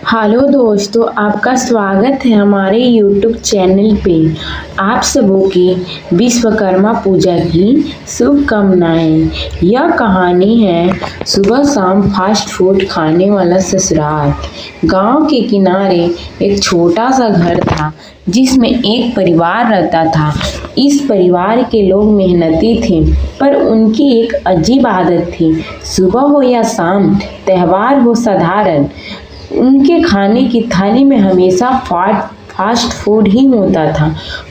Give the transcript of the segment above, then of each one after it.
Hello दोस्तों, आपका स्वागत है हमारे YouTube चैनल पे। आप सबों की विश्वकर्मा पूजा की शुभकामनाएं। यह कहानी है सुबह शाम फास्ट फूड खाने वाला ससुराल। गांव के किनारे एक छोटा सा घर था जिसमें एक परिवार रहता था। इस परिवार के लोग मेहनती थे, पर उनकी एक अजीब आदत थी। सुबह हो या शाम, त्योहार हो साधारण, उनके खाने की थाली में हमेशा फास्ट फूड ही होता था।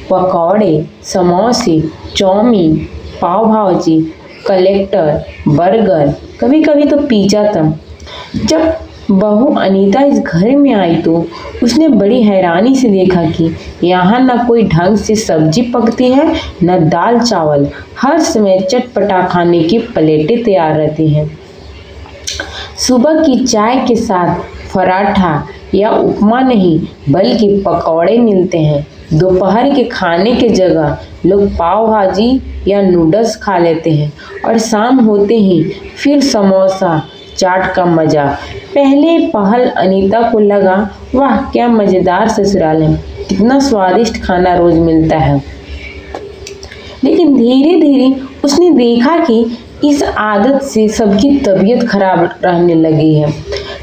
पकौड़े, समोसे, चाउमीन, पाव भाजी, कलेक्टर, बर्गर, कभी कभी तो पिज्जा तक। जब बहू अनीता इस घर में आई तो उसने बड़ी हैरानी से देखा कि यहाँ न कोई ढंग से सब्जी पकती है, न दाल चावल। हर समय चटपटा खाने की प्लेटें तैयार रहती हैं। सुबह की चाय के साथ पराठा या उपमा नहीं, बल्कि पकौड़े मिलते हैं। दोपहर के खाने के जगह लोग पाव भाजी या नूडल्स खा लेते हैं, और शाम होते ही फिर समोसा चाट का मजा। पहले पहल अनीता को लगा, वाह क्या मजेदार ससुराल है, कितना स्वादिष्ट खाना रोज मिलता है। लेकिन धीरे धीरे उसने देखा कि इस आदत से सबकी तबीयत खराब रहने लगी है।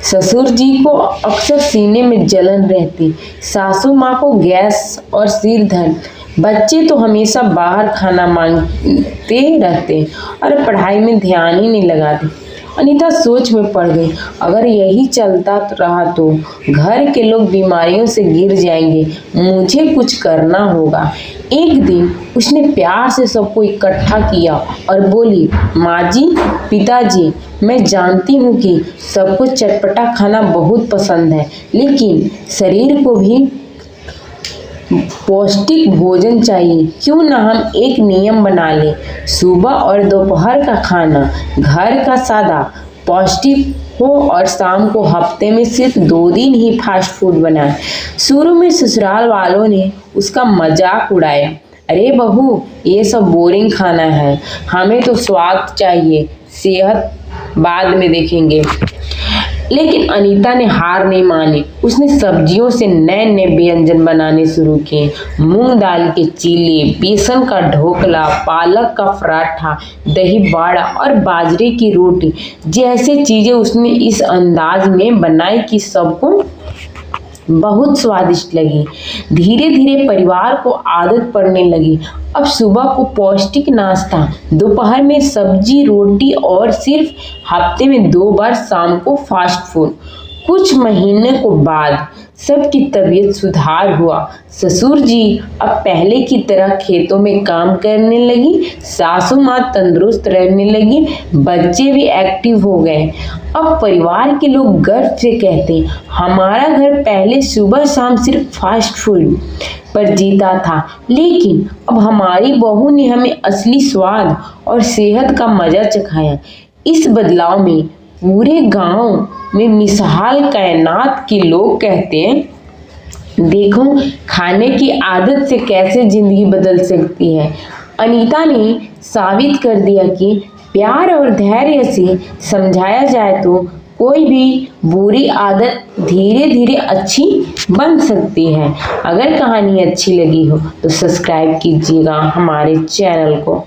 ससुर जी को अक्सर सीने में जलन रहती, सासू माँ को गैस और सिर दर्द, बच्चे तो हमेशा बाहर खाना मांगते रहते और पढ़ाई में ध्यान ही नहीं लगाते। अनीता सोच में पड़ गई, अगर यही चलता रहा तो घर के लोग बीमारियों से गिर जाएंगे। मुझे कुछ करना होगा। एक दिन उसने प्यार से सबको इकट्ठा किया और बोली, माँ जी, पिताजी, मैं जानती हूँ कि सबको चटपटा खाना बहुत पसंद है, लेकिन शरीर को भी पौष्टिक भोजन चाहिए। क्यों ना हम एक नियम बना लें, सुबह और दोपहर का खाना घर का सादा पौष्टिक हो और शाम को हफ्ते में सिर्फ 2 दिन ही फास्ट फूड बनाए। शुरू में ससुराल वालों ने उसका मजाक उड़ाया, अरे बहू, ये सब बोरिंग खाना है, हमें तो स्वाद चाहिए, सेहत बाद में देखेंगे। लेकिन अनीता ने हार नहीं मानी। उसने सब्जियों से नए नए व्यंजन बनाने शुरू किए। मूंग दाल के चीले, बेसन का ढोकला, पालक का पराठा, दही बाड़ा और बाजरे की रोटी जैसे चीजें उसने इस अंदाज में बनाई कि सबको बहुत स्वादिष्ट लगी। धीरे धीरे परिवार को आदत पड़ने लगी। अब सुबह को पौष्टिक नाश्ता, दोपहर में सब्जी रोटी और सिर्फ हफ्ते में 2 बार शाम को फास्ट फूड। कुछ महीने को बाद सबकी तबीयत सुधार हुआ। ससुर जी अब पहले की तरह खेतों में काम करने लगी, सासू माँ तंदुरुस्त रहने लगी, बच्चे भी एक्टिव हो गए। अब परिवार के लोग गर्व से कहते, हमारा घर पहले सुबह शाम सिर्फ फास्ट फूड पर जीता था, लेकिन अब हमारी बहू ने हमें असली स्वाद और सेहत का मजा चखाया। इस बदलाव में पूरे गांव में मिसाल कायनात के लोग कहते हैं, देखो खाने की आदत से कैसे जिंदगी बदल सकती है। अनीता ने साबित कर दिया कि प्यार और धैर्य से समझाया जाए तो कोई भी बुरी आदत धीरे धीरे अच्छी बन सकती है। अगर कहानी अच्छी लगी हो तो सब्सक्राइब कीजिएगा हमारे चैनल को।